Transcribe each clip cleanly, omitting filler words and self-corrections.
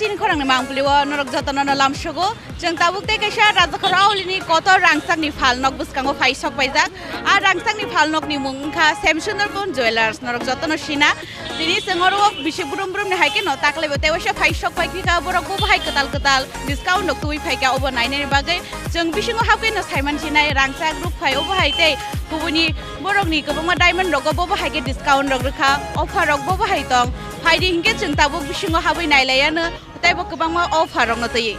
Chini Khorang ni mang piliwa norok jatana na lam shogo jeng tabuk te kaisa raja kharauli ni kotor rangsak ni phalnok buskango phaisok paijak ar rangsak ni phalnok ni mungkha Shyamsundar Co.Jewellers norok jatana sina tini sengoro bisi burum burum ni haike no takle bote wasa phaisok paikika borok bo hai ketal discount nok tui phaika obo naine ni bagai jeng bisingo hakai no saiman sinai rangsak group phai obo haite kubuni borok ni kobama diamond rogo bo haike discount rok rekha offer rok bo hai tong Haidi hingga jeng tabuk bisingo habai nailayana tai bo kobang ma offer rok no tei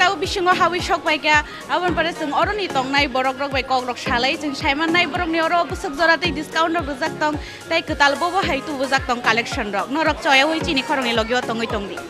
Tahu bisingo hawi shok bai kya abon pare sung oro ni tong nai borok rok bai kok rok shalai jeng saiman nai borok ni oro busuk jora tei discount rok bujak tong tai ketal bo hai tu bujak tong collection rok norok choya hoi Chini Khorang ni logyo tongoi tongdi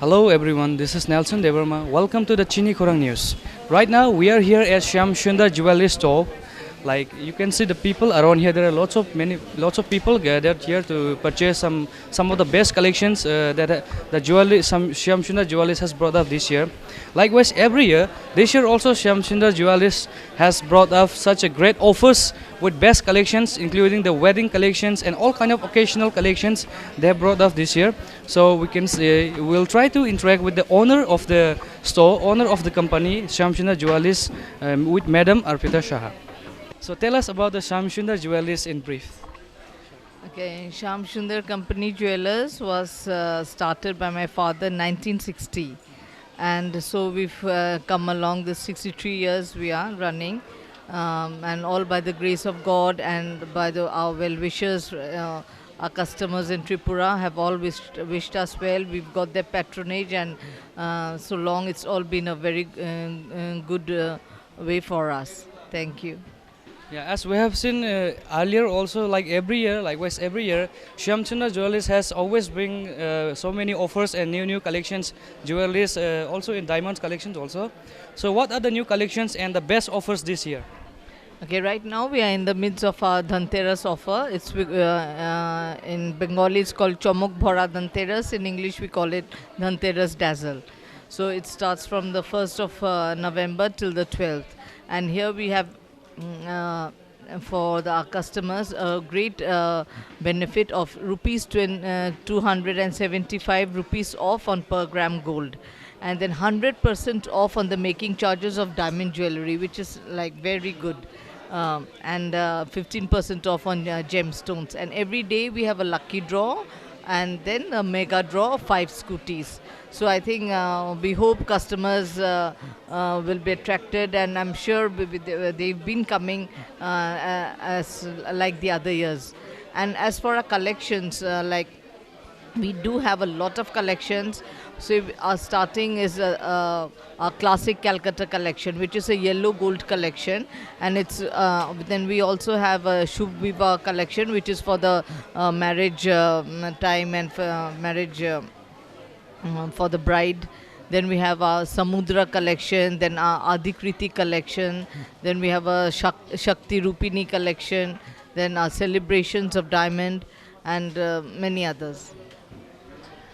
Hello everyone, this is Nelson Devarma. Welcome to the Chini Khorang News. Right now we are here at Shyamsundar Jewelry store. Like you can see the people around here, there are lots of people gathered here to purchase some of the best collections that the jewelry Shyamsundar Jewelers has brought up this year. Likewise, every year, this year also Shyamsundar Jewelers has brought up such a great offers with best collections, including the wedding collections and all kind of occasional collections they have brought up this year. So we can say we'll try to interact with the owner of the store, owner of the company Shyamsundar Jewelers, with Madam Arpita Shah. So tell us about the Shyamsundar Jewelers in brief. Okay, Shyamsundar Company Jewellers was started by my father in 1960, and so we've come along the 63 years we are running, and all by the grace of God and by our well wishers. Our customers in Tripura have all wished us well. We've got their patronage, and so long it's all been a very good way for us. Thank you. Yeah, as we have seen earlier, also like every year, likewise every year, Shyamsundar Jewelers has always bring so many offers and new collections, jewelries, also in diamonds collections also. So, what are the new collections and the best offers this year? Okay, right now we are in the midst of our Dhanteras offer. It's in Bengali it's called Chomok Bhora Dhanteras. In English we call it Dhanteras Dazzle. So it starts from the 1st of November till the 12th. And here we have for our customers a great benefit of rupees 275 rupees off on per gram gold, and then 100% off on the making charges of diamond jewelry, which is like very good, and 15% off on gemstones. And every day we have a lucky draw, and then a mega draw of 5 scooties. So I think we hope customers will be attracted, and I'm sure they've been coming as like the other years. And as for our collections, like we do have a lot of collections. So our starting is a classic Calcutta collection, which is a yellow gold collection, and it's then we also have a Shubh Viva collection, which is for the marriage time and for marriage for the bride. Then we have our Samudra collection, then our Adikriti collection, then we have a Shakti Rupini collection, then our celebrations of diamond, and many others.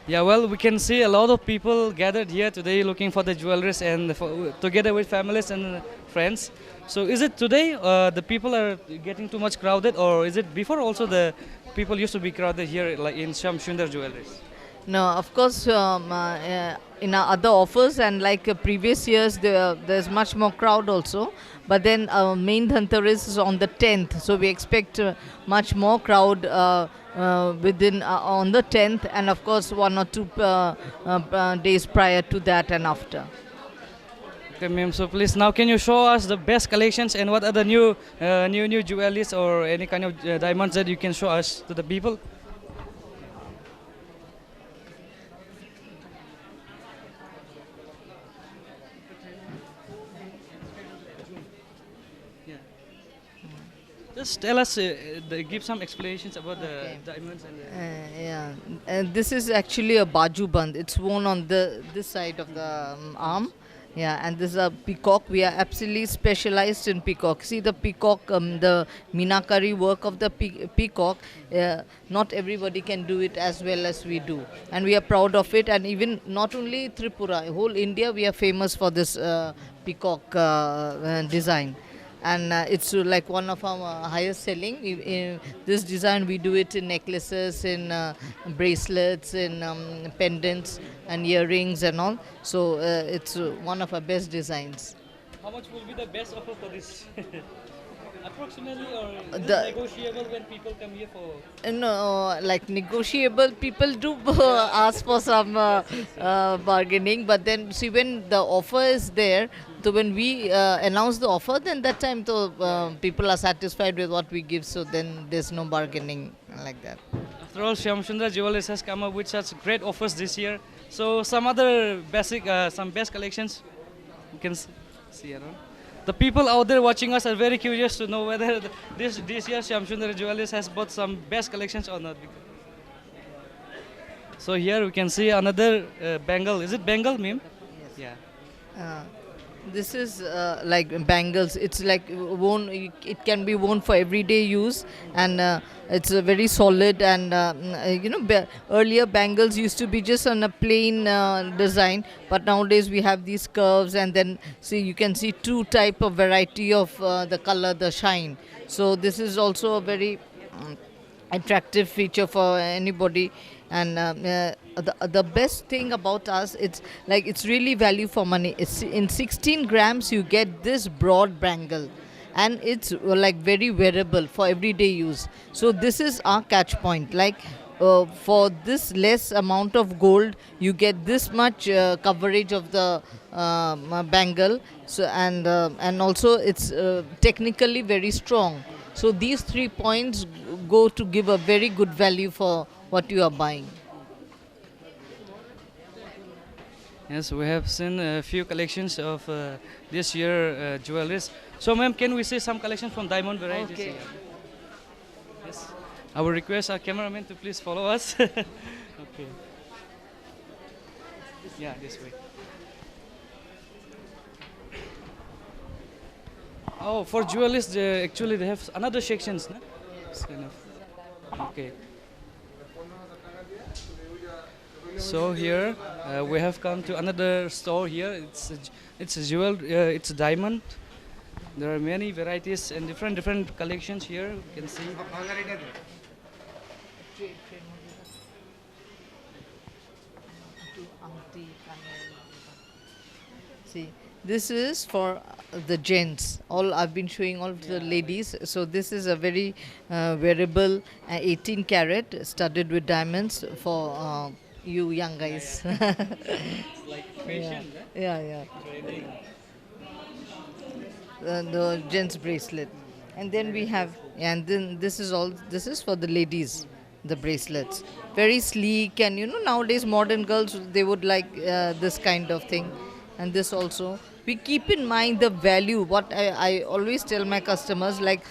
Yeah, well, we can see a lot of people gathered here today looking for the jewelries and together with families and friends. So is it today the people are getting too much crowded, or is it before also the people used to be crowded here like in Shyamsundar Jewelries? No, of course, in our other offers and like previous years, there's much more crowd also. But then our main Dhanteras is on the 10th, so we expect much more crowd within on the 10th, and of course 1 or 2 days prior to that and after. Okay, ma'am. So please now can you show us the best collections and what are the new jewelries or any kind of diamonds that you can show us to the people? Just tell us, give some explanations about the diamonds and Yeah, and this is actually a baju band. It's worn on this side of the arm. Yeah, and this is a peacock. We are absolutely specialized in peacock. See the peacock, the Minakari work of the peacock. Not everybody can do it as well as we do, and we are proud of it. And even not only Tripura, whole India, we are famous for this peacock design. And it's like one of our highest selling. In this design we do it in necklaces, in bracelets, in pendants and earrings and all. So it's one of our best designs. how much will be the best offer for this? Approximately, or is it The- negotiable when people come here for? No, like negotiable, people do ask for some bargaining, but then see when the offer is there, so when we announce the offer, then that time people are satisfied with what we give, so then there's no bargaining like that. After all, Shyamsundar Jewelers has come up with such great offers this year. So some other basic, some best collections you can see around. The people out there watching us are very curious to know whether this year Shyamsundar Jewelers has bought some best collections or not. So here we can see another bangle. Is it bangle, ma'am? Yes. Yeah. This is like bangles. It's like worn. It can be worn for everyday use, and it's very solid. And earlier bangles used to be just on a plain design, but nowadays we have these curves, and then see you can see 2 type of variety of the color, the shine. So this is also a very attractive feature for anybody. And the best thing about us, it's really value for money. It's in 16 grams you get this broad bangle, and it's like very wearable for everyday use. So this is our catch point. Like for this less amount of gold, you get this much coverage of the bangle. So and also it's technically very strong. So these 3 points go to give a very good value for what you are buying. Yes, we have seen a few collections of this year jewelries. So, ma'am, can we see some collections from diamond varieties Okay. here? Yes. I will request our cameraman to please follow us. Okay. Yeah, this way. Oh, for jewelers, actually they have another sections, no? It's kind of. Okay. So here we have come to another store here. It's a jewel. It's a diamond. There are many varieties and different collections here. You can see. See, this is for the gents. All I've been showing all to the ladies. So this is a very wearable 18 carat studded with diamonds for you young guys. Like fashion. Yeah. The gents bracelet, and then we have, and then this is for the ladies, the bracelets, very sleek, and nowadays modern girls, they would like this kind of thing. And this also, we keep in mind the value. What I always tell my customers, like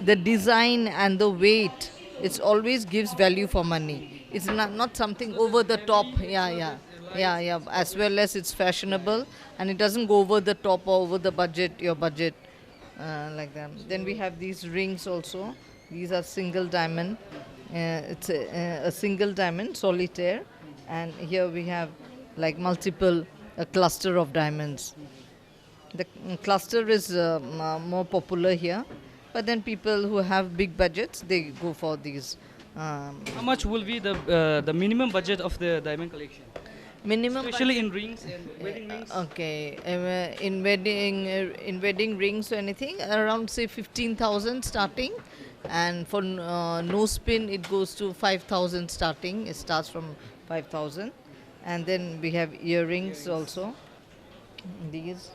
the design and the weight, it's always gives value for money. It's not something over the top. Yeah. As well as it's fashionable, and it doesn't go over the top or over the budget, your budget, like that. Then we have these rings also. These are single diamond. It's a single diamond solitaire, and here we have like multiple, a cluster of diamonds. The cluster is more popular here, but then people who have big budgets, they go for these. How much will be the minimum budget of the diamond collection? Minimum Especially in rings and wedding rings. Okay, in wedding rings or anything around say 15,000 starting, and for no spin it goes to 5,000 starting. It starts from 5,000, and then we have earrings also. These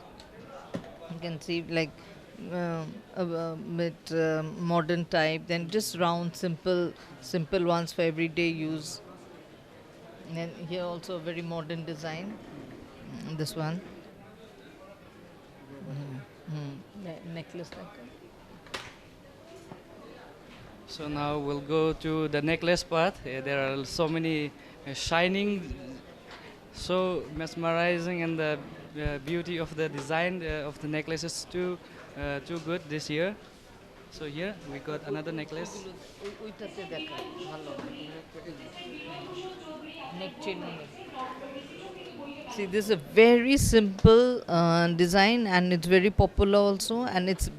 you can see like a bit modern type. Then just round simple ones for everyday use. And then here also a very modern design. This one. Necklace like that. So now we'll go to the necklace part. There are so many shining, so mesmerizing, and the beauty of the design of the necklaces too good this year. So here we got another necklace. Neck chain. See, this is a very simple design, and it's very popular also, and it's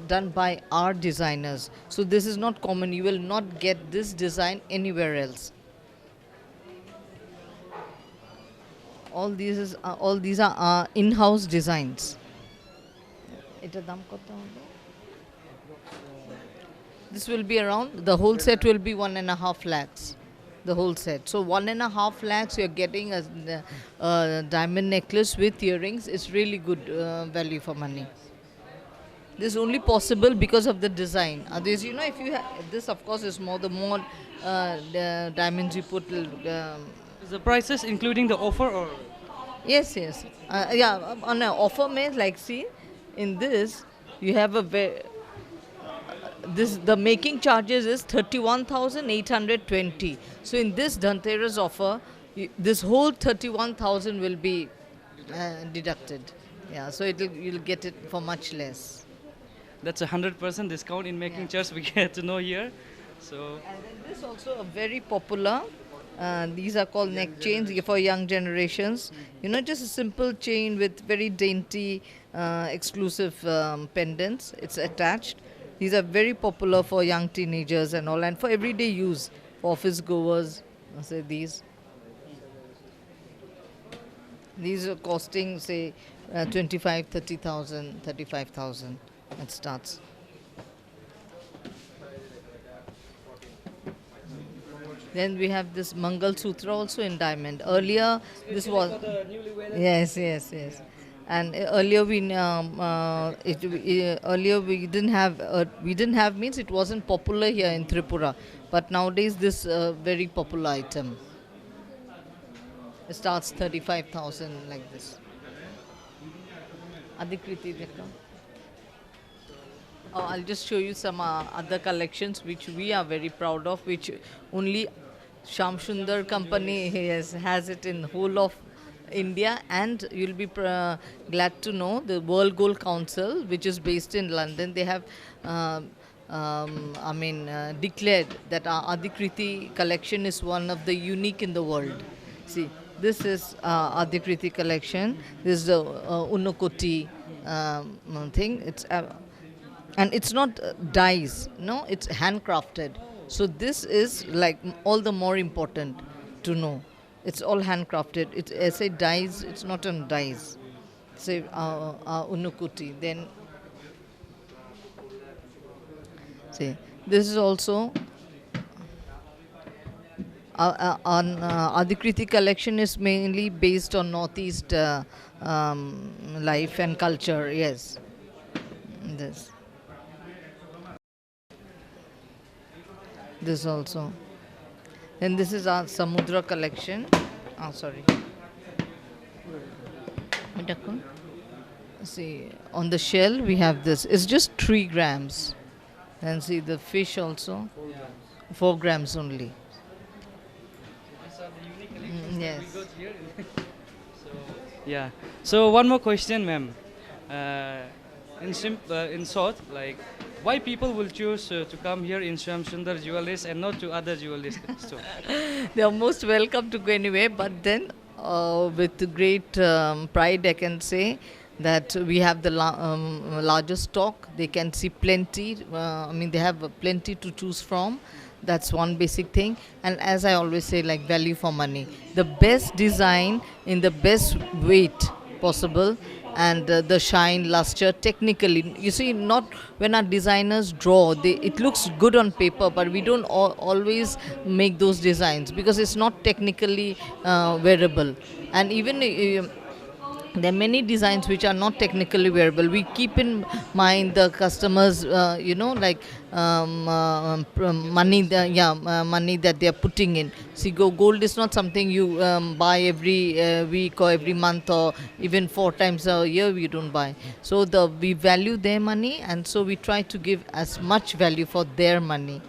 done by our designers. So this is not common. You will not get this design anywhere else. All these are in-house designs. This will be around, the whole set will be 1.5 lakhs. The whole set. So 1.5 lakhs, you're getting a diamond necklace with earrings. It's really good value for money. This is only possible because of the design. Others, if you have this, of course, is the more the diamonds you put. Is the prices including the offer or? Yes. Yeah, on an offer means like see, in this you have a the making charges is 31,820. So in this Dhanteras offer, this whole 31,000 will be deducted. Yeah, so you'll get it for much less. That's 100% discount in making charge we get to know here. So. And then this also a very popular. These are called neck chains for young generations. Just a simple chain with very dainty, exclusive pendants. It's attached. These are very popular for young teenagers and all, and for everyday use, for office goers. Say these. These are costing say 25, 30,000, 35,000. It starts. Then we have this Mangal Sutra also in diamond. Earlier, this was yes. And earlier earlier we didn't have means it wasn't popular here in Tripura, but nowadays this very popular item. It starts 35,000 like this. Adikriti, dekho. I'll just show you some other collections which we are very proud of, which only Shyamsundar company has it in whole of India, and you'll be glad to know the World Gold Council, which is based in London, they have declared that our Adikriti collection is one of the unique in the world. See, this is Adikriti collection. This is the Unokoti thing. And it's not dyes, no, it's handcrafted. So this is like all the more important to know. It's all handcrafted. It's as I dyes. It's not on dyes. Say Unukuti. Then see, this is also on Adikriti collection is mainly based on Northeast life and culture. Yes, this also. Then this is our Samudra collection. Oh, sorry. See, on the shell we have this. It's just 3 grams. And see the fish also. 4 grams only. Yes. Yeah. So one more question, ma'am. In short, like, why people will choose to come here in Shyamsundar Jewellers and not to other jewelry stores? They are most welcome to go anywhere, but then with great pride I can say that we have the largest stock. They can see plenty. They have plenty to choose from. That's one basic thing. And as I always say, like, value for money. The best design in the best weight possible, and the shine, luster, technically. You see, not when our designers draw, it looks good on paper, but we don't always make those designs because it's not technically wearable. And even there are many designs which are not technically wearable. We keep in mind the customers, money, money that they are putting in. See, gold is not something you buy every week or every month or even 4 times a year. We don't buy. So we value their money, and so we try to give as much value for their money.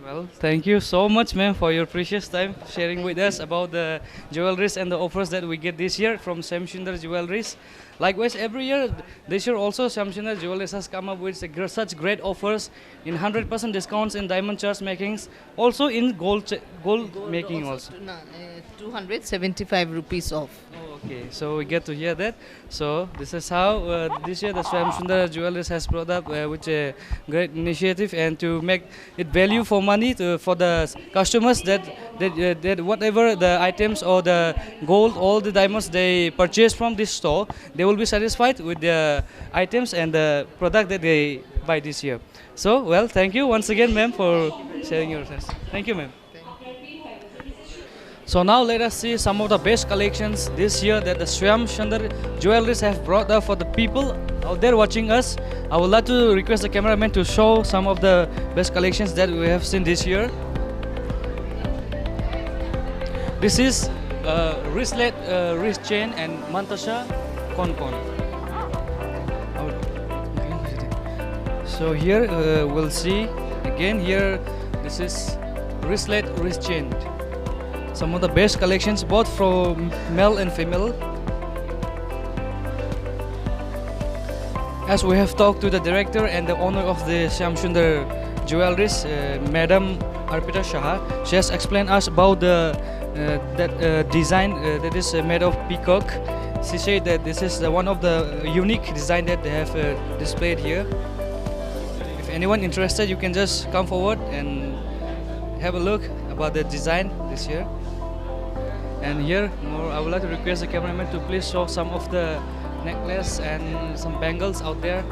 Well, thank you so much, ma'am, for your precious time sharing with us about the jewelries and the offers that we get this year from Shyamsundar Jewelries. Likewise, every year, this year also Shyamsundar Jewelries has come up with such great offers in 100% discounts in diamond charge makings, also in gold making also. 275 rupees off. Oh, okay, so we get to hear that. So this is how this year the Shyamsundar Jewelers has brought up with a great initiative, and to make it value for money for the customers that whatever the items or the gold, all the diamonds they purchase from this store, they will be satisfied with the items and the product that they buy this year. So, well, thank you once again, ma'am, for sharing your thoughts. Thank you, ma'am. So now let us see some of the best collections this year that the Shyamsundar Jewelers have brought up for the people out there watching us. I would like to request the cameraman to show some of the best collections that we have seen this year. This is wristlet, wrist chain and mantasha konkon. So here we'll see again here, this is wristlet, wrist chain. Some of the best collections both from male and female. As we have talked to the director and the owner of the Shyamsundar Jewelries, Madam Arpita Shah, she has explained us about the design that is made of peacock. She said that this is one of the unique design that they have displayed here. If anyone interested, you can just come forward and have a look about the design this year. And here, I would like to request the cameraman to please show some of the necklace and some bangles out there.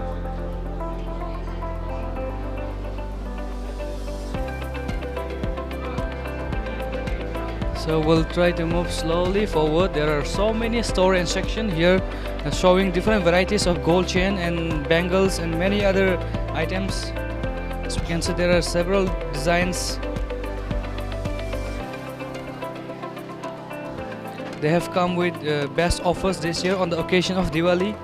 So we'll try to move slowly forward. There are so many store and section here showing different varieties of gold chain and bangles and many other items. As you can see, there are several designs. They have come with best offers this year on the occasion of Diwali.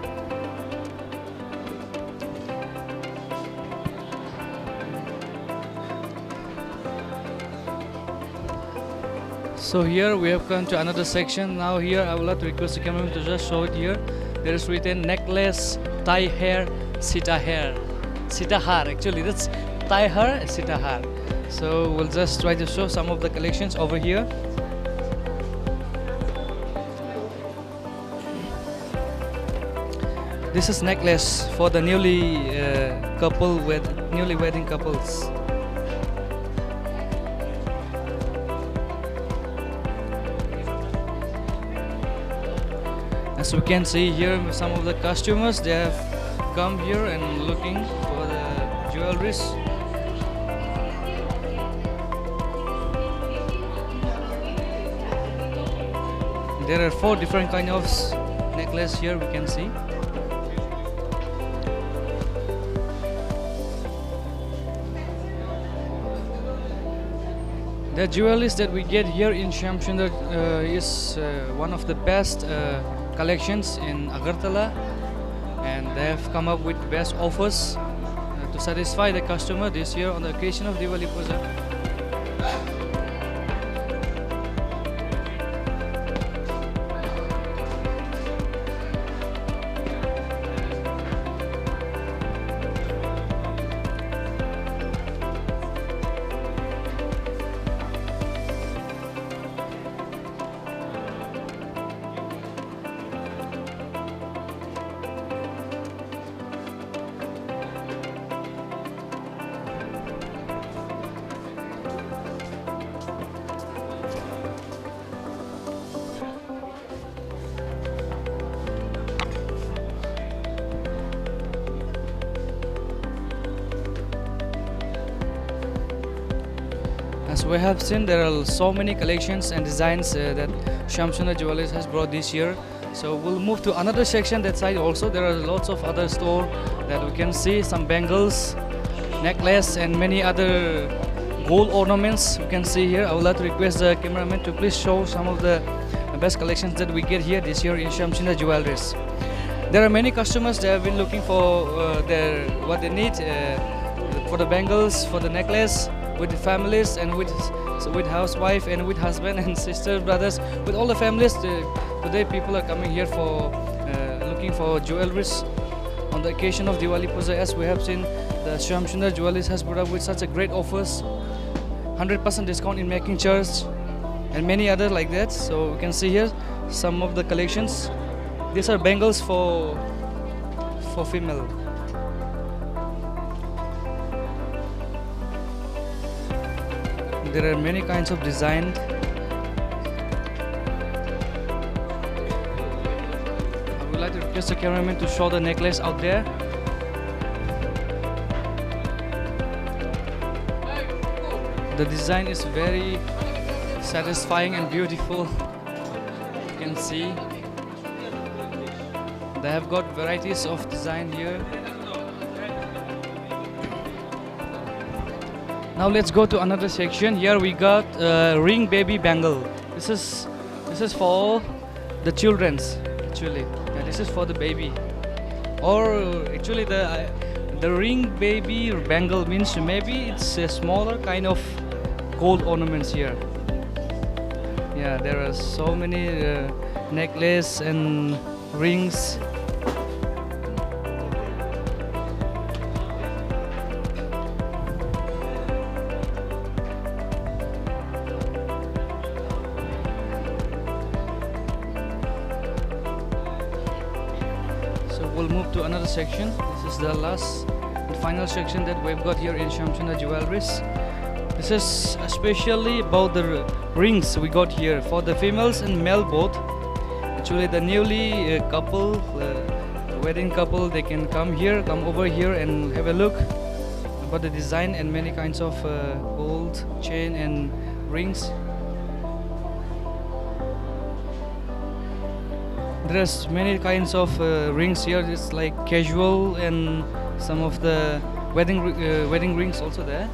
So here we have come to another section. Now here I would like to request the cameraman to just show it here. There is written necklace, tie hair, sita hair. Sita har, actually that's tie hair, sita har. So we'll just try to show some of the collections over here. This is necklace for the newly wedding couples. As we can see here, some of the customers, they have come here and looking for the jewelries. There are 4 different kind of necklace here we can see. The jewelries that we get here in Shyamsundar is one of the best collections in Agartala, and they have come up with best offers to satisfy the customer this year on the occasion of Diwali Puja. As we have seen, there are so many collections and designs that Shyamsundar Jewellers has brought this year. So we'll move to another section that side also. There are lots of other store that we can see, some bangles, necklace and many other gold ornaments we can see here. I would like to request the cameraman to please show some of the best collections that we get here this year in Shyamsundar Jewellers. There are many customers that have been looking for what they need for the bangles, for the necklace, with the families and with housewife and with husband and sisters, brothers, with all the families. Today people are coming here for looking for jewelries on the occasion of Diwali Puja. As we have seen, the Shyamsundar Jewellers has brought up with such a great offers, 100% discount in making charge and many other like that. So you can see here some of the collections. These are bangles for female. There are many kinds of design. I would like to request the cameraman to show the necklace out there. The design is very satisfying and beautiful. You can see they have got varieties of design here. Now let's go to another section. Here we got ring baby bangle. This is for the children's actually. Yeah, this is for the baby. Or actually the ring baby bangle means maybe it's a smaller kind of gold ornaments here. Yeah, there are so many necklace and rings. We'll move to another section. This is the last and final section that we've got here in Shyamsundar Jewellers. This is especially about the rings we got here for the females and male both. Actually, the newly couple, wedding couple, they can come over here and have a look about the design and many kinds of gold chain and rings. there's many kinds of rings here. It's like casual and some of the wedding rings also there.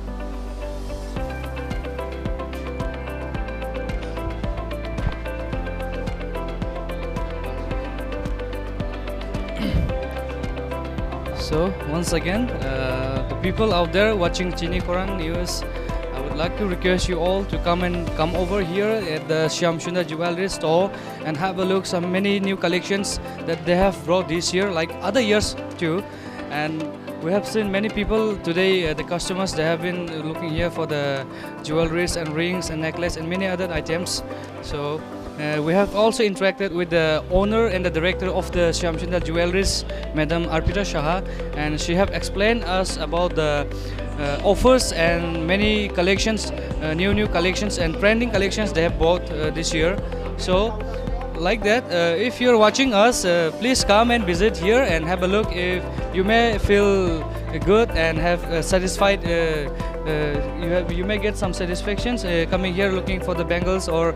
So once again, the people out there watching Chini Khorang News, I would like to request you all to come over here at the Shyamsundar Jewelry store and have a look. Some many new collections that they have brought this year, like other years too. And we have seen many people today. The customers, they have been looking here for the jewelries and rings and necklace and many other items. So we have also interacted with the owner and the director of the Shyamsundar Jewelries, Madam Arpita Shah, and she have explained us about the offers and many collections, new collections and trending collections they have bought this year. So like that, if you're watching us, please come and visit here and have a look. If you may feel good and have satisfied, you may get some satisfactions coming here looking for the bangles or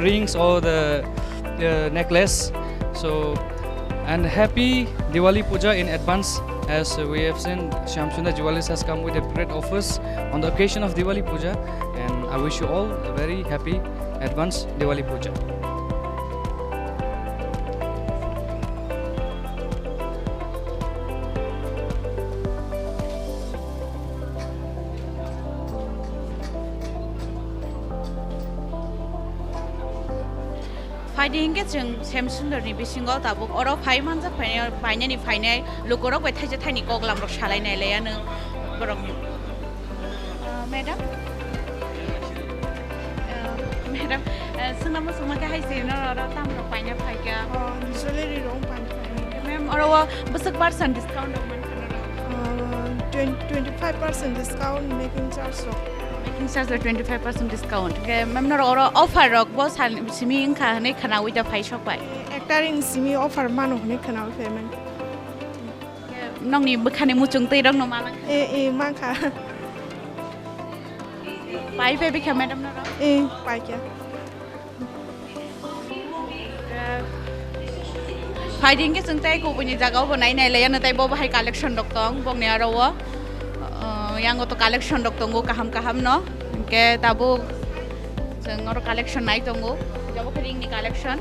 rings or the necklace. So, and happy Diwali Puja in advance. As we have seen, Shyamsundar Jewelers has come with a great offers on the occasion of Diwali Puja, and I wish you all a very happy advance Diwali Puja. Fighting gets in Shyamsundar ni bisingo tabuk oro 5 months of fine ni fine lokorok with tiny goglam rock shalai nelean madam madam sunama sumaka hai sino oro tam ro paina phaika usually wrong pan ma'am oro busak percent discount 25% discount making charge so making charge 25% discount ma'am no oro offer rock boss simi kha ne khana with the phai shop bai actor in simi offer mano ne khana payment nong ni bukhane muchung tei rong no mala mang kha pai pe bi kha madam no pai kya fighting ke sung tai ko buni jaga bo nai nai le yan tai bo hai collection dok tong bong ne aro yang to collection dok tongo kaham no ke tabu jeng oro collection nai tongo jabo ring ni collection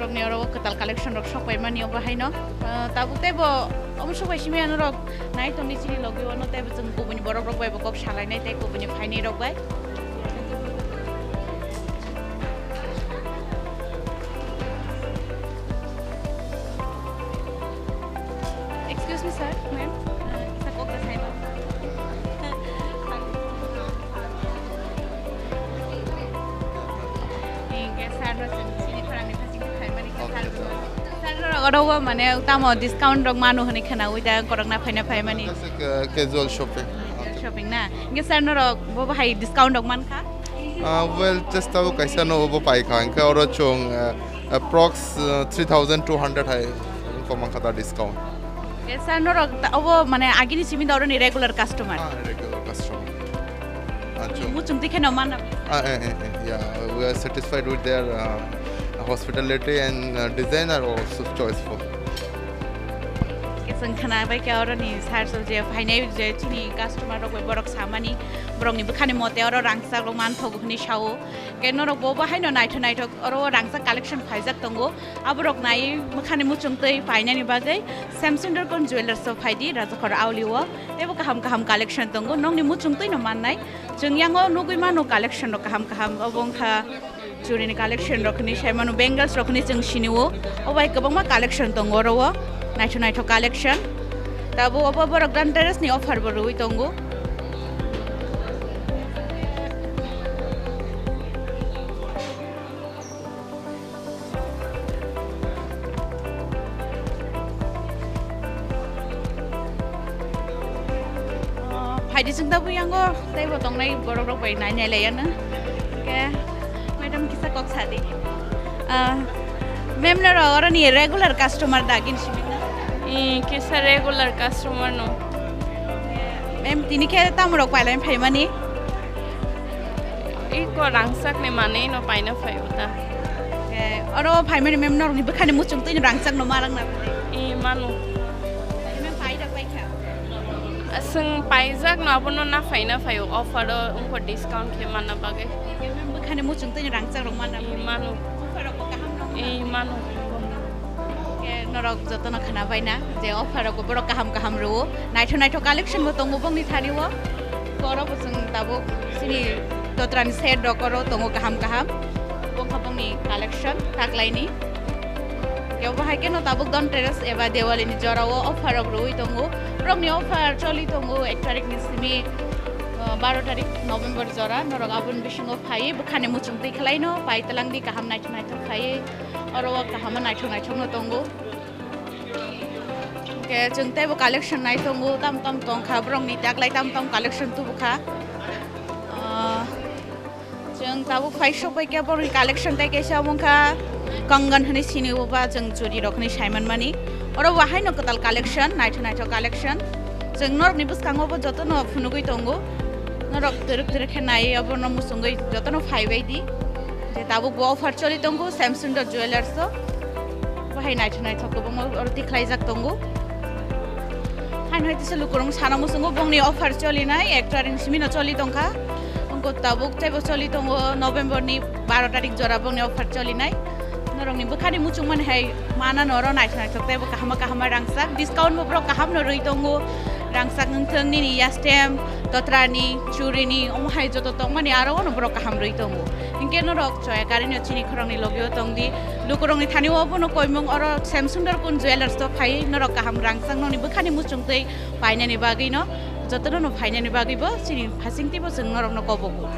rok ne oro katal collection rok shop pai mani oba hai no tabu te bo omsho bai simi an rok nai to ni chini logi ono te jeng ko buni borok rok bai bo kop shalai nai te ko buni phai ni rok bai sir, ma'am, isa ko ka sa'yo. Ingke sarno sini Khorang ni phasing khai mani ka sarno oro mane utamo discount rok manu hani khana uida korang na phaina phai mani casual shopping na ingke sarno rok bo hai discount rok man kha well just tau kaisa no bo pai khan ka oro chong approx 3200 hai ko man khata discount yes sir no abo mane agini simi doro ni regular customer regular customer acho mu chungti khena man yeah we are satisfied with their hospitality and design are also choiceful kesang khana bai ka oro ni sar so je phainai je chini customer rok borok samani borok ni bukhani mote oro rangsa rok man thogu ni shao ke no rok bo ba haino naithok oro rangsa collection phaijak tongo aborok nai bukhani mu chungtei phainai ni bagai Shyamsundar Co.Jewellers so phaidi rajakhor auliwo ebo kaham collection tongo nong ni mu chungtei no mannai jungyango nugui mano collection rok kaham obongkha churi ni collection rok ni shaimanu bangles rok ni jung siniwo obai kabangma collection tongo ro naitho collection tabo obo borok dan terrace ni offer bo rui tongo Haidi sung tabu yango tai bo tongnai borok rok bai nai nai le yan ke madam kisa kok sadi ma'am na ora ni regular customer dagin simina kisa regular customer no ma'am tini khe tam rok pailai phaimani ko rangsak ne mane no paina phai uta oro phaimani mem norok ni bukhani muchung tui rangsak no marang na Manu. mem pai da pai kha Asung paizak no abono na faina fayo offer unko discount ke mana bage. mem bukhani muchung tui rangsak rok mana Manu. offer rok kaham no Manu. norok jotono khana baina je offer rok borok kaham ro naitho collection bo tongo bongni thani wo koro busung tabuk sini dotran set dokoro tongo kaham bongni collection taklaini কেউ হাইকে ন তাবুক দন টেরাস এবা দেওয়ালি নি জরাও offer রই তঙ্গু প্রমনি offer চলি তঙ্গু 1 তারিখ নিসমি 12 তারিখ নভেম্বর জরা নরক আবুন বিসিং ফাই বখানে মুচুং তৈ খলাইনো পাইতলাং দি কাহাম নাইথ ফাই অরো কাহাম নাইথ ন তঙ্গু ke jengtai bo collection nai tongu tam tong kha brong ni taklai tam collection tu bukha jeng tabu phai shopai ke bor collection tai ke sa mongkha kangan hani sini oba jeng juri rokni simon mani oro wahai no katal collection naitho collection jeng nor ni buskang obo joto no phunugui tongu norok teruk khenai obo no musungoi joto no phai bai di je tabu bo offer choli tongu Shyamsundar Jewellers so wahai naitho ko bong oro tiklai jak tongu hain hoitise lukurung sana musungo bongni offer choli nai 1 tarik simino choli tongkha ongko tabuk tebo choli tongo November ni 12 tarik jora bongni offer choli nai norong ni bukhani muchung man hai mana noro naitho tebo kahama rangsak discount mo bro kaham no roi tongo rangsak nthang ni yastem totrani churini omhai joto tongmani aro no bro kaham roi tongo inke norok choya karini chini khorang ni logyo tongdi lukurong ni thani obo no koimong oro Shyamsundar Jewellers to phai norok kaham rangsak no ni bukhani muchung tei paina ni bagi no joto no paina ni bagi bo chini phasing tibo jeng norok no kobogo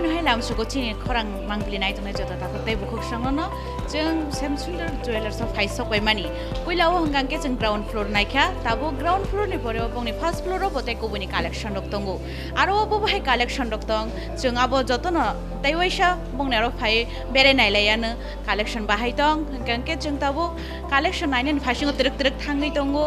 no hai lam sugo chini khorang mangli nai tonai jota ta tai bukhuk sango no jeng Shyamsundar Jewellers of Haisok bai mani puilao hangang ke jeng ground floor nai kha tabo ground floor ni pore obong ni first floor ro botai kubuni collection rok tongo aro obo bai collection rok tong jeng abo joto no tai waisa bong naro phai bere nai layana collection bahai tong hangang ke jeng tabo collection nai ni phasing terek thangai tongo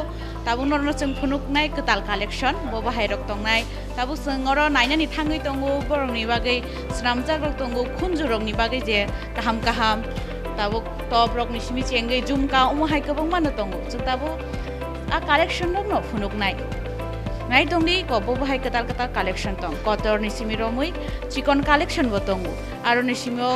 tabo norno jeng phunuk nai ketal collection bo bahai rok tong nai tabo jeng oro naina ni thangai tongo borong ni bagai Shyamsundar rok tongo khunju rok ni bagai je kaham tabo top rok ni simi chengai jumka umhai kabang mana tongo tabo a collection rok no phunuk nai tongdi ko bo bahai ketal collection tong kotor ni simi romui chikon collection bo tongo aro ni simi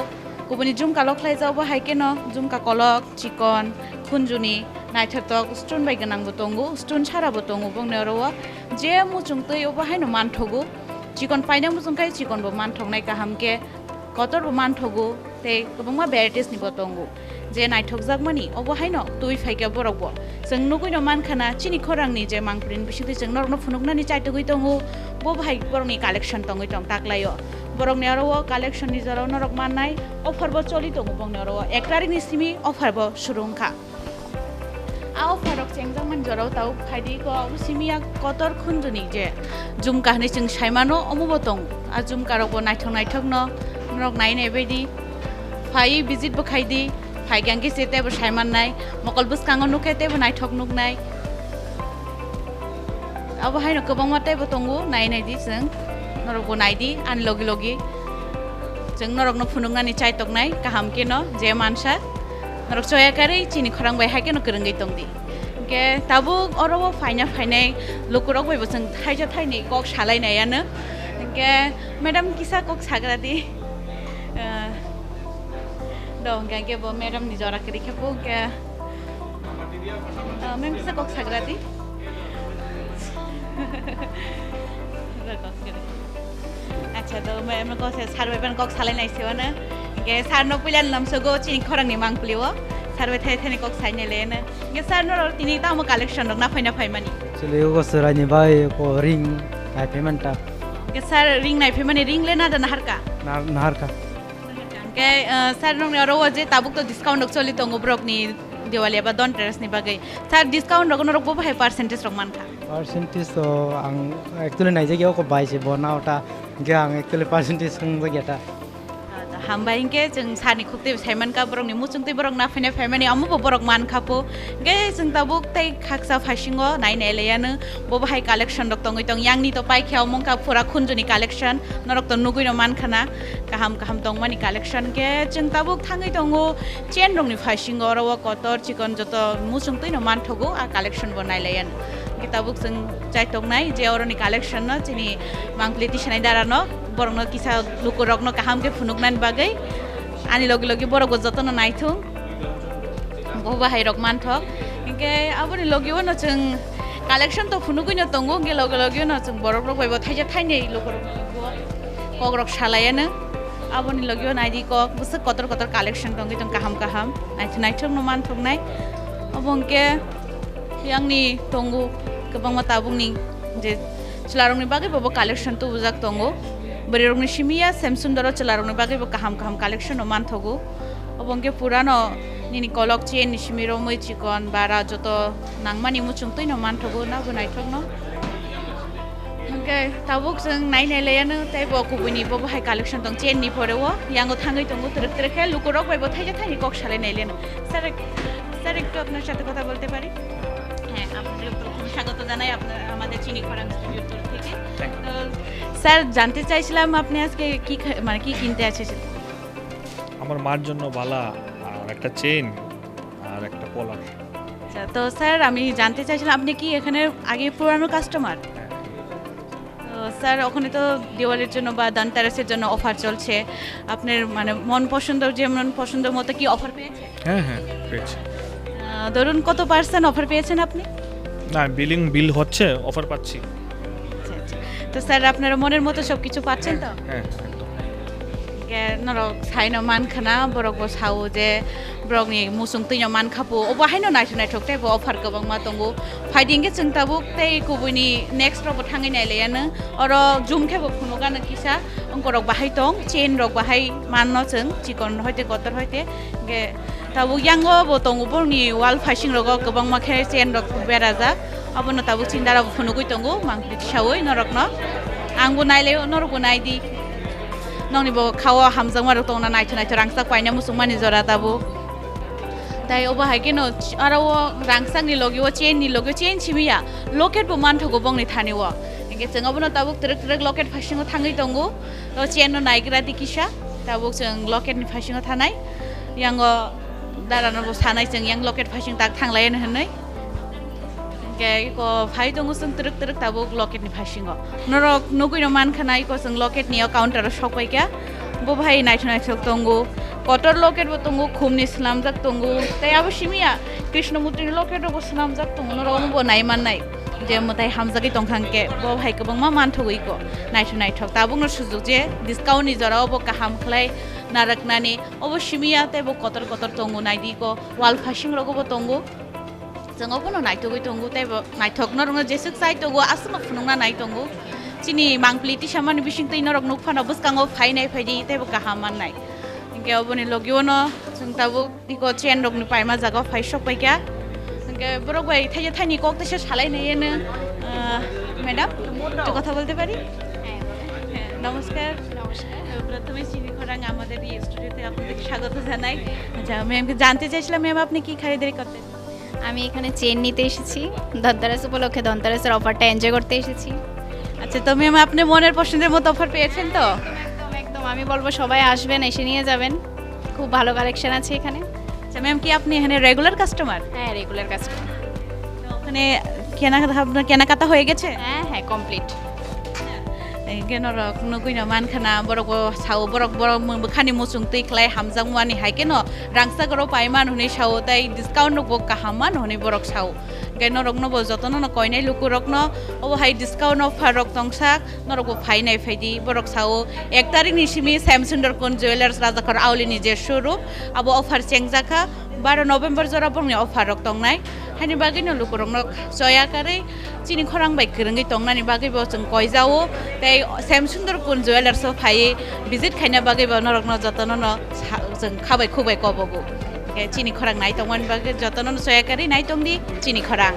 kubuni jumka loklai jaw bahai ke no jumka kolok chikon khunjuni naithatok stone bai ganang bo tongo stone chara bo tongo bong nero je mu chungtoi bahai no manthogo chikon paina mu chungkai chikon bo manthongnai kaham ke kotor bo manthogo te kubungma varieties ni bo tongo je naithok jakmani bahai no tui phaike borok bo jeng nugui no mankhana chini khorang ni je mangprin bisiti jeng norok no phunukna ni chaitugui tongo bo bahai borok ni collection tongoi tong taklayo borok ni aro collection ni jaro norok mannai offer bo choli tongo bong ni aro 1 tarik ni simi offer bo surungkha a offer rok chengjang man jaro tau phaidi ko simia kotor khunjuni je jumka ni jeng saimano omubo tong a jumka rok bo naithok no norok nai nei baidi phai visit bo khaidi फाइगां के सेते बो साइमान नाय मकल बुसकांगो नुकेते बो नाइथक नुकनाय अब हायनो गोबां माते बो तंगो नायनायदि जों नरगो नायदि आन लगी लगी जों नरगनो फुनुंगानि चाइतकनाय गाहाम केनो जे मानसा नरक चयाकारि चिनि खरां बाय हाकेनो गोरोंगै तंदि के ताबु अरबो फाइनाय लुकुरक बायबो जों थाइजा थाइनै कक सालायनायानो के मैडम किसा कक साग्रादि dong gang ke bo madam ni jora kri ke bo ke mem kisa kok sagrati acha to mem ko se sarve pen kok salai nai se na ke sarno pilan lam so go chini khorang ni mang pliwo sarve thai thai kok sai ne le na ke sarno tini ta mo collection na phai mani chile go sara ni bai ko ring ai payment ta ke sar ring nai phai mani ring le na da nahar ka के sir नों ने अरवा जे Tabuk तो discount actually तो गोब्रक नि दिवाली बा done terrace नि बागै sir discount रगन रगबो भाई परसेंटेज रग मानखा परसेंटेज तो आं एक्चुअली नाइ जायगायाव को बायसे बनावटा गे आं एक्चुअली परसेंटेज संग जायगाटा हामबाय के जों सानि खुक्ते साइमान का बरंनि मुचुंते बरं ना फैनाय फायमानि अमुबो बरक मान खापो गे जों ताबुक तै खाकसा फासिंगो नायनाय लेयानो बो भाई कलेक्शन रक तंगै तंग यांगनि तो पाइखाव मंका पुरा खुनजुनि कलेक्शन नरक तो नुगुइनो मान खाना गाहाम तंग मानि कलेक्शन के जों ताबुक थांगै तंगो चेन रंनि फासिंगो रवा कटर चिकन जत मुचुंतैनो मान थगो आ कलेक्शन बनाय लेयानो के ताबुक जों चाइतकनाय जे अरनि कलेक्शन न चिनि मांगप्ले तिसनाय दारानो बरंनो किसा लुकुरकनो गाहाम के फुनुकनान बागै आनि लगे लगे बरगो जतन नायथुं बो बाहाय रक मानथक के आबनि लगियो न जों कलेक्शन तो फुनुगैनो तंगो के लगे लगे न जों बरक बायबो थाइजा थाइनै लुकुरक कग्रक सालायानो आबनि लगियो नायदि कक बुसे कतर कलेक्शन तंगै जों गाहाम नायथुं न मानथुंनाय अबंके यांगनि तंगो गोबां माताबुंनि जे चलारंनि बागै बो कलेक्शन तो बुजाक तंगो बरेरंनि सिमिया श्यामसुंदर चलारंनि बागै बो गाहाम कलेक्शन मान थगो अबंके पुरानो निनि कलक चेन निसिमिरो मै चिकन बारा जतो नांगमानि मुचुंतैनो मान थगो ना बनायथगनो ओके ताबुक जों नायनाय लेयानो ताइबो कुबुनि बो हाय कलेक्शन दं चेन नि परेवो यांगो थांगै तंगो तरक खे लुकुरक बायबो थाइजा थाइनि कक सालायनाय लेनो স্যার একটু আপনার সাথে কথা বলতে পারি হ্যাঁ আপনাদের স্বাগত জানাই আপনার আমাদের চিনি খরাং স্টুডিওর তরফ থেকে তো স্যার জানতে চাইছিলাম আপনি আজকে কি মানে কি কিনতে এসেছেন আমার মার জন্য বালা আর একটা চেইন আর একটা পলার আচ্ছা তো স্যার আমি জানতে চাইছিলাম আপনি কি এখানে আগে পুরানো কাস্টমার তো স্যার ওখানে তো দিওয়ালির জন্য বা ধনতেরাসের জন্য অফার চলছে আপনার মানে মন পছন্দের মতো কি অফার পেয়েছেন হ্যাঁ পেয়েছি ধরুন কত পার্সেন্ট অফার পেয়েছেন আপনি না বিল হচ্ছে অফার পাচ্ছি আচ্ছা তো স্যার আপনার মনের মতো সব কিছু পাচ্ছেন তো হ্যাঁ একদম কে নরক সাইনো মান খানা বরক সাও যে ব্রগনি মুসুং তৈনো মান খাপো ও बाहायनो नायथुनाय थकते बो अफार गोबां मा दंगो फाइदिंगे जों ताबुक तै कुबुनि नेक्स्ट रब थाङै नायलायानो अर जुमखे बो फुनुगानो किसा अंकरक बाहाय दं चेन रक बाहाय माननो जों चिकन होयते कतर होयते गे ताबुक यांगो बो दंगो बरनि वाल फाइसिं रग गोबां माखे चेन रक बेराजा अबनो ताबुक चिन्दारा फुनुगै दंगो मांगलि सावै नरकनो आंबो नायलायो नरगो नायदि नंनि बो खावा हामजां मारो तंना नायथुनाय रांसा पाइना मुसुमानि जरा ताबु ताई ओबा हायकेनो आरो रांसांनि लगियो चेननि लगियो चेन सिमिया लकेट बो मानथगो बंनि थानेवा एगे जोंगाबनो ताबुक तरक लकेट फासिङो थाङै दंगो तो चेननो नायग्रा दिकिसा ताबुक जों लकेटनि फासिङो थानाय यांगो दारानो बो सानाय जों yang लकेट फासिङ ताक थांलायनो होननाय के को फाइ दंगो जों तरक ताबुक लकेटनि फासिङो नरक नगुइनो मानखानाय को जों लकेटनि काउन्टार सकबायका बो भाइ नायथुनाय दंगो कटर लकेट बो दंगो खुमनि स्लामजाक दंगो ताय आबो सिमिया कृष्णमूर्तिनि लकेट बो स्लामजाक दंगो नरक बो नायमाननाय जे मताय हामजागै दंखांके बो भाइ गोबां मा मानथगैको नायथुनाय ताबुंनो सुजुग जे डिस्काउन्टनि जराव बो गाहाम खलाय नारकनानि अबो सिमिया ताय बो कटर दंगो नायदिको वाल फासिं रगबो दंगो जोंगाबो नायथगै दंगो ताय बो नायथकनो रंग जेसुक साइ दंगो आसुमा फुनुंना नाय दंगो चिनि मांगप्लिति सामानि बिसिं तैनो रक नुफाना बुसकांगो फाइनाय फाइदि ताय बो गाहाम माननाय के अबनि लगियोनो जों ताबो दिको चेन रकनि पाइमा जागा फाइ सकबायका के बरक बाय थाइजा थाइनि ककतेसे सालायनायनो मैडम तो কথা বলতে পারি হ্যাঁ নমস্কার প্রথমে চিনি খোরাং আমাদের এই স্টুডিওতে আপনাদেরকে স্বাগত জানাই। আচ্ছা ম্যামকে জানতে চাইছিলাম ম্যাম আপনি কি খরিদারি করতেন? আমি এখানে চেন নিতে এসেছি, ধনতেরাস উপলক্ষে ধনতেরাসের অফারটা এনজয় করতে এসেছি। আচ্ছা তো ম্যাম আপনি মনের পছন্দের মতো অফার পেয়েছেন তো? একদম একদম, আমি বলবো সবাই আসবেন, এসে নিয়ে যাবেন, খুব ভালো কালেকশন আছে এখানে। আচ্ছা ম্যাম কি আপনি এখানে রেগুলার কাস্টমার? হ্যাঁ, রেগুলার কাস্টমার। ওখানে আপনার কেনাকাটা হয়ে গেছে? হ্যাঁ হ্যাঁ, কমপ্লিট। কেন নকুইন মানখানা বরক সাও বরক বরক খানি মুসুং তুই ক্লাই হামজাং মানি হাই কেন রাংসা গরো পাইমান হুনি সাও তাই ডিসকাউন্ট নকবো কাহামান হুনি বরক সাও কেন রক নব যতন ন কয়নাই লুকু রক ন ও হাই ডিসকাউন্ট অফার রক তংসাক নরক ফাই নাই ফাইদি বরক সাও 1 তারিখ নিশিমি শ্যামসুন্দর কোন জুয়েলার্স রাজাখর আউলিনি যে শোরুম আবো অফার চেংজাখা 12 নভেম্বর জরা বংনি অফার রক তংনাই হানি বাগै न लुकु रंग जया करे चिनी खरां बाइ गरंगै तंगनानि बागै बो जों कय जावो तै श्यामसुन्दर कुन जुवेलार्स फायै विजिट खायना बागै बो नरक न जतन न जों खाबाय खुबाय कबगो चिनी खरां नाय तंगन बागै जतन न जया करे नाय तंगदि चिनी खरां